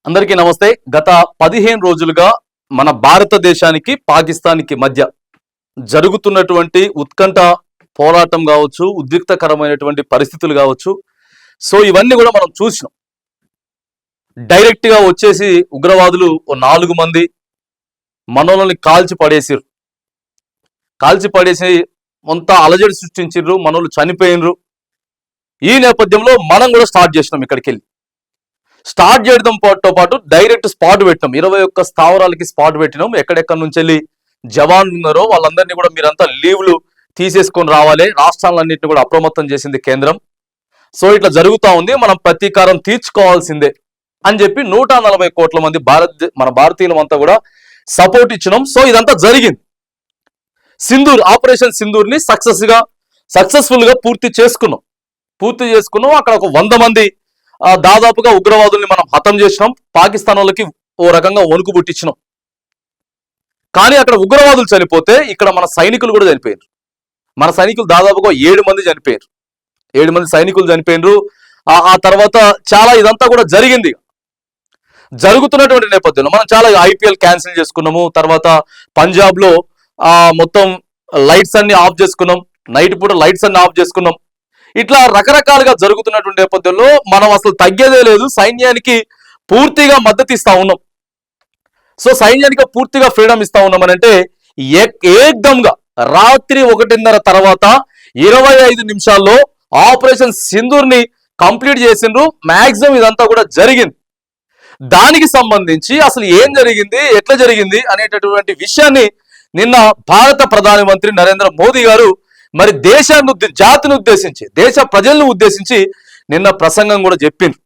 అందరికీ నమస్తే. గత 15 రోజులుగా మన భారతదేశానికి పాకిస్తాన్కి మధ్య జరుగుతున్నటువంటి ఉత్కంఠ పోరాటం కావచ్చు, ఉద్రిక్తకరమైనటువంటి పరిస్థితులు కావచ్చు. సో ఇవన్నీ కూడా మనం చూసినాం. డైరెక్ట్ గా వచ్చేసి ఉగ్రవాదులు 4 మంది మనోళ్ళని కాల్చి పడేసి కొంత అలజడి సృష్టించారు. మనోళ్ళు చనిపోయినరు. ఈ నేపథ్యంలో మనం కూడా స్టార్ట్ చేసినాం. ఇక్కడికి వెళ్ళి స్టార్ట్ చేయడంతో పాటు డైరెక్ట్ స్పాట్ పెట్టినాం. 21 స్థావరాలకి స్పాట్ పెట్టినాం. ఎక్కడెక్కడి నుంచి వెళ్ళి జవాన్లు ఉన్నారో వాళ్ళందరినీ కూడా మీరంతా లీవ్లు తీసేసుకొని రావాలి. రాష్ట్రాలన్నింటినీ కూడా అప్రమత్తం చేసింది కేంద్రం. సో ఇట్లా జరుగుతూ ఉంది, మనం ప్రతీకారం తీర్చుకోవాల్సిందే అని చెప్పి 140 కోట్ల మంది మన భారతీయులమంతా కూడా సపోర్ట్ ఇచ్చినాం. సో ఇదంతా జరిగింది. ఆపరేషన్ సింధూర్ని సక్సెస్ఫుల్ గా పూర్తి చేసుకున్నాం. అక్కడ ఒక 100 మంది దాదాపుగా ఉగ్రవాదుల్ని మనం హతం చేసినాం. పాకిస్తాన్ వాళ్ళకి ఓ రకంగా వణుకు పుట్టించినాం. కానీ అక్కడ ఉగ్రవాదులు చనిపోతే ఇక్కడ మన సైనికులు కూడా చనిపోయారు. మన సైనికులు దాదాపుగా 7 మంది చనిపోయారు. 7 మంది సైనికులు చనిపోయినరు. ఆ తర్వాత చాలా ఇదంతా కూడా జరిగింది. జరుగుతున్నటువంటి నేపథ్యంలో మనం చాలా IPL క్యాన్సిల్ చేసుకున్నాము. తర్వాత పంజాబ్ లో మొత్తం లైట్స్ అన్ని ఆఫ్ చేసుకున్నాం. నైట్ పూట లైట్స్ అన్ని ఆఫ్ చేసుకున్నాం. ఇట్లా రకరకాలుగా జరుగుతున్నటువంటి నేపథ్యంలో మనం అసలు తగ్గేదే లేదు. సైన్యానికి పూర్తిగా మద్దతు ఇస్తా ఉన్నాం. సో సైన్యానికి పూర్తిగా ఫ్రీడమ్ ఇస్తా ఉన్నాం అని అంటే ఏకదంగా రాత్రి 1:30 తర్వాత 25 నిమిషాల్లో ఆపరేషన్ సింధూర్ని కంప్లీట్ చేసిండ్రు. మాక్సిమం ఇదంతా కూడా జరిగింది. దానికి సంబంధించి అసలు ఏం జరిగింది, ఎట్లా జరిగింది అనేటటువంటి విషయాన్ని నిన్న భారత ప్రధానమంత్రి నరేంద్ర మోదీ గారు మరి జాతిని ఉద్దేశించి, దేశ ప్రజలను ఉద్దేశించి నిన్న ప్రసంగం కూడా చెప్పిండ్రు.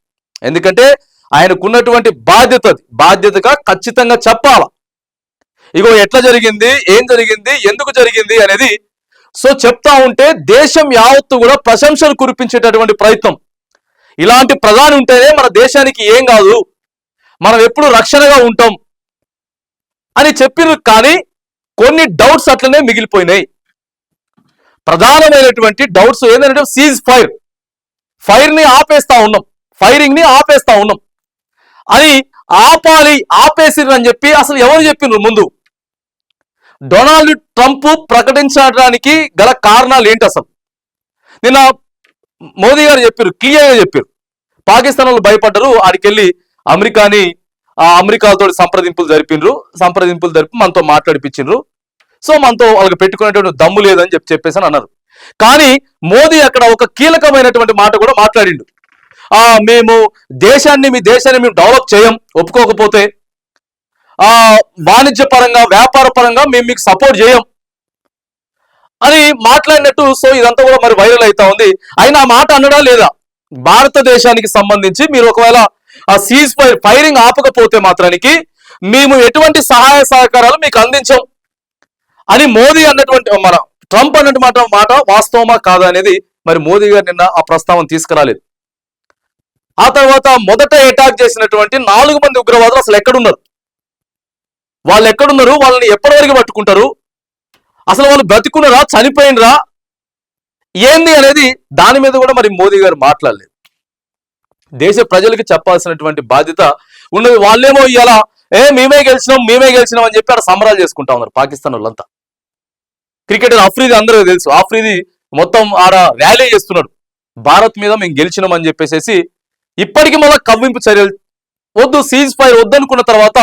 ఎందుకంటే ఆయనకున్నటువంటి బాధ్యతగా ఖచ్చితంగా చెప్పాల. ఇగో ఎట్లా జరిగింది, ఏం జరిగింది, ఎందుకు జరిగింది అనేది సో చెప్తా ఉంటే దేశం యావత్తు కూడా ప్రశంసలు కురిపించేటటువంటి ప్రయత్నం. ఇలాంటి ప్రధాని ఉంటేనే మన దేశానికి ఏం కాదు, మనం ఎప్పుడు రక్షణగా ఉంటాం అని చెప్పిరు. కానీ కొన్ని డౌట్స్ అట్లనే మిగిలిపోయినాయి. ప్రధానమైనటువంటి డౌట్స్ ఏంటంటే ఫైరింగ్ ని ఆపేస్తా ఉన్నాం అని ఆపేసిర్రు అని చెప్పి అసలు ఎవరు చెప్పినారు? ముందు డొనాల్డ్ ట్రంప్ ప్రకటించడానికి గల కారణాలు ఏంటి? అసలు నిన్న మోదీ గారు చెప్పారు, క్లియర్గా చెప్పారు. పాకిస్తాన్ వాళ్ళు భయపడ్డారు. ఆడికెళ్ళి అమెరికాతో సంప్రదింపులు జరిపి మనతో మాట్లాడిపించిండ్రు. సో మనతో వాళ్ళకి పెట్టుకునేటువంటి దమ్ము లేదని చెప్పేసి అన్నారు. కానీ మోదీ అక్కడ ఒక కీలకమైనటువంటి మాట కూడా మాట్లాడిండు. మీ దేశాన్ని మేము డెవలప్ చేయం, ఒప్పుకోకపోతే వాణిజ్య పరంగా, వ్యాపార పరంగా మేము మీకు సపోర్ట్ చేయం అని మాట్లాడినట్టు. సో ఇదంతా కూడా మరి వైరల్ అవుతా ఉంది. అయినా ఆ మాట అనడా లేదా? భారతదేశానికి సంబంధించి మీరు ఒకవేళ ఫైరింగ్ ఆపకపోతే మాత్రానికి మేము ఎటువంటి సహాయ సహకారాలు మీకు అందించాం అని మోదీ అన్నటువంటి మన ట్రంప్ అన్నటువంటి మాట వాస్తవమా కాదా అనేది మరి మోదీ గారు నిన్న ఆ ప్రస్తావన తీసుకురాలేదు. ఆ తర్వాత మొదట అటాక్ చేసినటువంటి 4 మంది ఉగ్రవాదులు అసలు ఎక్కడున్నారు, వాళ్ళని ఎప్పటి వరకు పట్టుకుంటారు, అసలు వాళ్ళు బ్రతికున్నారా, చనిపోయినరా, ఏంది అనేది దాని మీద కూడా మరి మోదీ గారు మాట్లాడలేదు. దేశ ప్రజలకి చెప్పాల్సినటువంటి బాధ్యత ఉన్నది. వాళ్ళేమో ఇవాళ మేమే గెలిచినాం అని చెప్పి ఆడ సంబరాలు చేసుకుంటా ఉన్నారు పాకిస్తాన్ వాళ్ళంతా. క్రికెటర్ అఫ్రీది అందరూ తెలుసు. అఫ్రీది మొత్తం ఆడ ర్యాలీ చేస్తున్నాడు, భారత్ మీద మేము గెలిచినాం అని చెప్పేసి. ఇప్పటికీ మళ్ళీ కవ్వింపు చర్యలు వద్దనుకున్న తర్వాత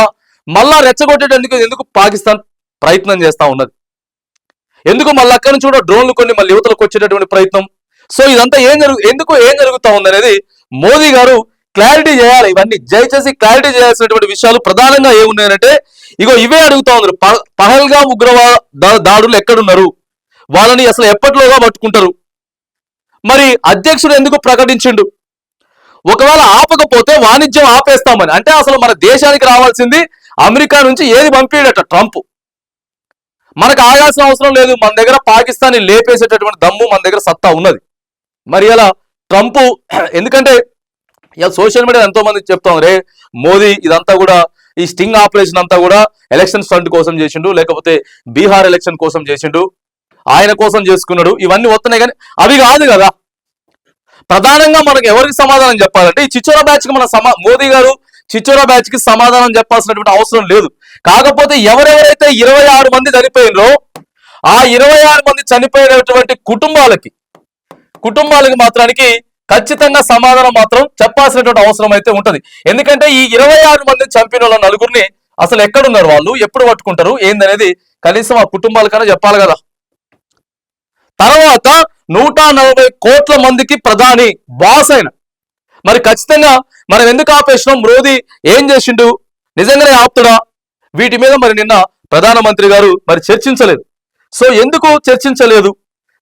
మళ్ళా రెచ్చగొట్టేటందుకు ఎందుకు పాకిస్తాన్ ప్రయత్నం చేస్తా ఉన్నది? ఎందుకు మళ్ళీ అక్కడి నుంచి కూడా డ్రోన్లు కొన్ని మళ్ళీ యువతలకు వచ్చేటటువంటి ప్రయత్నం? సో ఇదంతా ఏం జరుగుతా ఉంది అనేది మోదీ గారు క్లారిటీ చేయాలి. ఇవన్నీ దయచేసి క్లారిటీ చేయాల్సినటువంటి విషయాలు ప్రధానంగా ఏమున్నాయంటే ఇగో ఇవే అడుగుతా ఉన్నారు. పహల్గామ్ ఉగ్రవాద దాడులు ఎక్కడున్నారు, వాళ్ళని అసలు ఎప్పటిలోగా పట్టుకుంటారు, మరి అధ్యక్షుడు ఎందుకు ప్రకటించిండు, ఒకవేళ ఆపకపోతే వాణిజ్యం ఆపేస్తామని అంటే అసలు మన దేశానికి రావాల్సింది అమెరికా నుంచి ఏది పంపించడట ట్రంప్. మనకు ఆగాల్సిన అవసరం లేదు. మన దగ్గర పాకిస్తాన్ని లేపేసేటటువంటి దమ్ము, మన దగ్గర సత్తా ఉన్నది. మరి ఇలా ట్రంప్ ఎందుకంటే ఇలా సోషల్ మీడియా ఎంతో మంది చెప్తా ఉన్నారు, మోదీ ఇదంతా కూడా ఈ స్టింగ్ ఆపరేషన్ అంతా కూడా ఎలక్షన్ ఫండ్ కోసం చేసిండు, లేకపోతే బీహార్ ఎలక్షన్ కోసం చేసిండు, ఆయన కోసం చేసుకున్నాడు, ఇవన్నీ వస్తున్నాయి. కానీ అవి కాదు కదా. ప్రధానంగా మనకు ఎవరికి సమాధానం చెప్పాలంటే ఈ చిచ్చోరా బ్యాచ్ కి మన మోదీ గారు చిచ్చోరా బ్యాచ్ కి సమాధానం చెప్పాల్సినటువంటి అవసరం లేదు. కాకపోతే ఎవరెవరైతే 26 మంది చనిపోయినరో ఆ 26 మంది చనిపోయినటువంటి కుటుంబాలకి మాత్రానికి ఖచ్చితంగా సమాధానం మాత్రం చెప్పాల్సినటువంటి అవసరం అయితే ఉంటది. ఎందుకంటే ఈ 26 మందిని చంపిన వాళ్ళ నలుగురిని అసలు ఎక్కడున్నారు, వాళ్ళు ఎప్పుడు పట్టుకుంటారు ఏందనేది కనీసం ఆ కుటుంబాలకైనా చెప్పాలి కదా. తర్వాత 140 కోట్ల మందికి ప్రధాని బాస్ అయిన మరి ఖచ్చితంగా మనం ఎందుకు ఆపేసినాం, మోదీ ఏం చేసిండు, నిజంగానే ఆపుతుడా, వీటి మీద మరి నిన్న ప్రధానమంత్రి గారు మరి చర్చించలేదు. సో ఎందుకు చర్చించలేదు,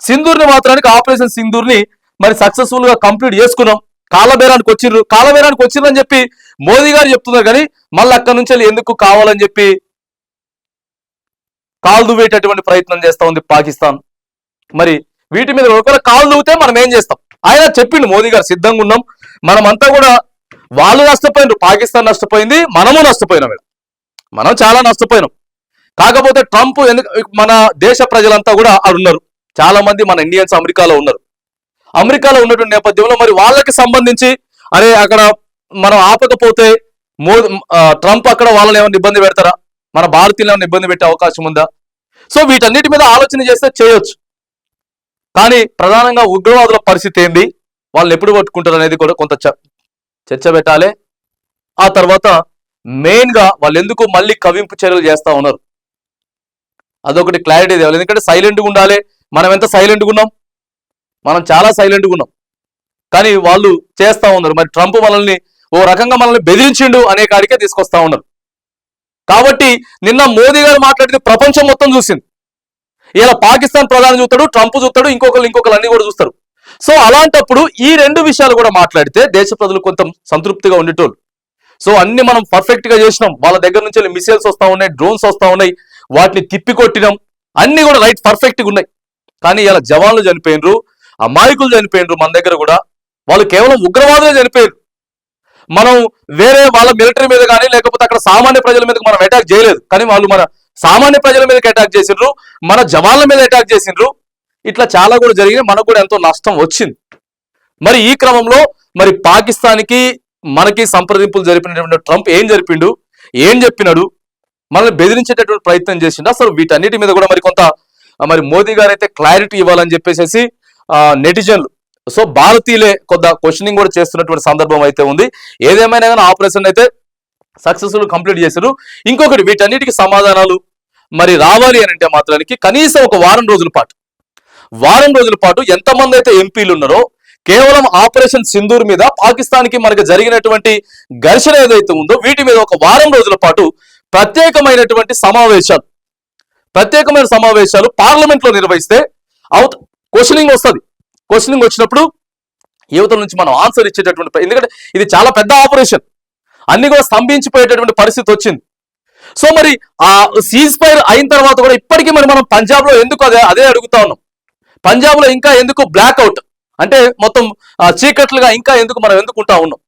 సింధూర్ని మాత్రానికి ఆపరేషన్ సింధూర్ని మరి సక్సెస్ఫుల్ గా కంప్లీట్ చేసుకున్నాం, కాలబేరానికి వచ్చిర్రు అని చెప్పి మోదీ గారు చెప్తున్నారు. కానీ మళ్ళీ అక్కడి నుంచి ఎందుకు కావాలని చెప్పి కాలు దువ్వేటటువంటి ప్రయత్నం చేస్తా ఉంది పాకిస్తాన్. మరి వీటి మీద ఒకవేళ కాలు దువ్వుతే మనం ఏం చేస్తాం, ఆయన చెప్పిండు మోదీ గారు సిద్ధంగా ఉన్నాం, మనమంతా కూడా, వాళ్ళు నష్టపోయినారు, పాకిస్తాన్ నష్టపోయింది, మనము నష్టపోయినాం, మనం చాలా నష్టపోయినాం. కాకపోతే ట్రంప్ ఎందుకు, మన దేశ ప్రజలంతా కూడా అక్కడ ఉన్నారు, చాలా మంది మన ఇండియన్స్ అమెరికాలో ఉన్నటువంటి నేపథ్యంలో మరి వాళ్ళకి సంబంధించి అరే అక్కడ మనం ఆపకపోతే ట్రంప్ అక్కడ వాళ్ళని ఏమైనా ఇబ్బంది పెడతారా, మన భారతీయులు ఏమైనా ఇబ్బంది పెట్టే అవకాశం ఉందా. సో వీటన్నిటి మీద ఆలోచన చేస్తే చేయొచ్చు. కానీ ప్రధానంగా ఉగ్రవాదుల పరిస్థితి ఏంది, వాళ్ళని ఎప్పుడు పట్టుకుంటారు అనేది కూడా కొంత చర్చ పెట్టాలి. ఆ తర్వాత మెయిన్ గా వాళ్ళు ఎందుకు మళ్ళీ కవింపు చర్యలు చేస్తా ఉన్నారు అదొకటి క్లారిటీ తేవాలి. ఎందుకంటే సైలెంట్గా ఉండాలి, మనం ఎంత సైలెంట్గా ఉన్నాం, మనం చాలా సైలెంట్గా ఉన్నాం, కానీ వాళ్ళు చేస్తా ఉన్నారు. మరి ట్రంప్ మనల్ని ఓ రకంగా మనల్ని బెదిరించిండు అనే కాడికే తీసుకొస్తా ఉన్నారు. కాబట్టి నిన్న మోదీ గారు మాట్లాడితే ప్రపంచం మొత్తం చూసింది. ఇలా పాకిస్తాన్ ప్రధాని చూస్తాడు, ట్రంప్ చూస్తాడు, ఇంకొకరు అన్ని కూడా చూస్తారు. సో అలాంటప్పుడు ఈ రెండు విషయాలు కూడా మాట్లాడితే దేశ ప్రజలు కొంత సంతృప్తిగా ఉండేటోళ్ళు. సో అన్ని మనం పర్ఫెక్ట్ గా చేసినాం, వాళ్ళ దగ్గర నుంచి మిసైల్స్ వస్తా ఉన్నాయి, డ్రోన్స్ వస్తా ఉన్నాయి, వాటిని తిప్పికొట్టినాం, అన్ని కూడా రైట్ పర్ఫెక్ట్ గా ఉన్నాయి. కానీ ఇలా జవాన్లు చనిపోయినరు, అమాయకులు చనిపోయినరు, మన దగ్గర కూడా వాళ్ళు కేవలం ఉగ్రవాదులే చనిపోయారు. మనం వేరే వాళ్ళ మిలిటరీ మీద కానీ లేకపోతే అక్కడ సామాన్య ప్రజల మీద మనం అటాక్ చేయలేదు, కానీ వాళ్ళు మన సామాన్య ప్రజల మీదకి అటాక్ చేసిండ్రు, మన జవాన్ల మీద అటాక్ చేసిండ్రు. ఇట్లా చాలా కూడా జరిగినాయి, మనకు కూడా ఎంతో నష్టం వచ్చింది. మరి ఈ క్రమంలో మరి పాకిస్తాన్కి మనకి సంప్రదింపులు జరిపినటువంటి ట్రంప్ ఏం చెప్పినాడు, మనల్ని బెదిరించేటటువంటి ప్రయత్నం చేసిండు. అసలు వీటన్నిటి మీద కూడా మరి కొంత మరి మోదీ గారు అయితే క్లారిటీ ఇవ్వాలని చెప్పేసి నెటిజన్లు, సో భారతీయులే కొంత క్వశ్చనింగ్ కూడా చేస్తున్నటువంటి సందర్భం అయితే ఉంది. ఏదేమైనా కానీ ఆపరేషన్ అయితే సక్సెస్ఫుల్ కంప్లీట్ చేశారు. ఇంకొకటి, వీటన్నిటికీ సమాధానాలు మరి రావాలి అని అంటే మాత్రానికి కనీసం ఒక వారం రోజుల పాటు ఎంతమంది అయితే ఎంపీలు ఉన్నారో కేవలం ఆపరేషన్ సింధూర్ మీద పాకిస్తాన్కి మనకు జరిగినటువంటి ఘర్షణ ఏదైతే ఉందో వీటి మీద ఒక వారం రోజుల పాటు ప్రత్యేకమైన సమావేశాలు పార్లమెంట్ లో నిర్వహిస్తే క్వశ్చనింగ్ వస్తుంది. క్వశ్చనింగ్ వచ్చినప్పుడు యువతల నుంచి మనం ఆన్సర్ ఇచ్చేటటువంటి, ఎందుకంటే ఇది చాలా పెద్ద ఆపరేషన్, అన్ని కూడా స్తంభించిపోయేటటువంటి పరిస్థితి వచ్చింది. సో మరి ఆ సీజ్ ఫైర్ అయిన తర్వాత కూడా ఇప్పటికీ మరి మనం పంజాబ్ లో ఎందుకు అదే అడుగుతా ఉన్నాం, పంజాబ్ లో ఇంకా ఎందుకు బ్లాక్అవుట్ అంటే మొత్తం చీకట్లుగా ఇంకా ఎందుకు మనం ఎందుకుంటా ఉన్నాం.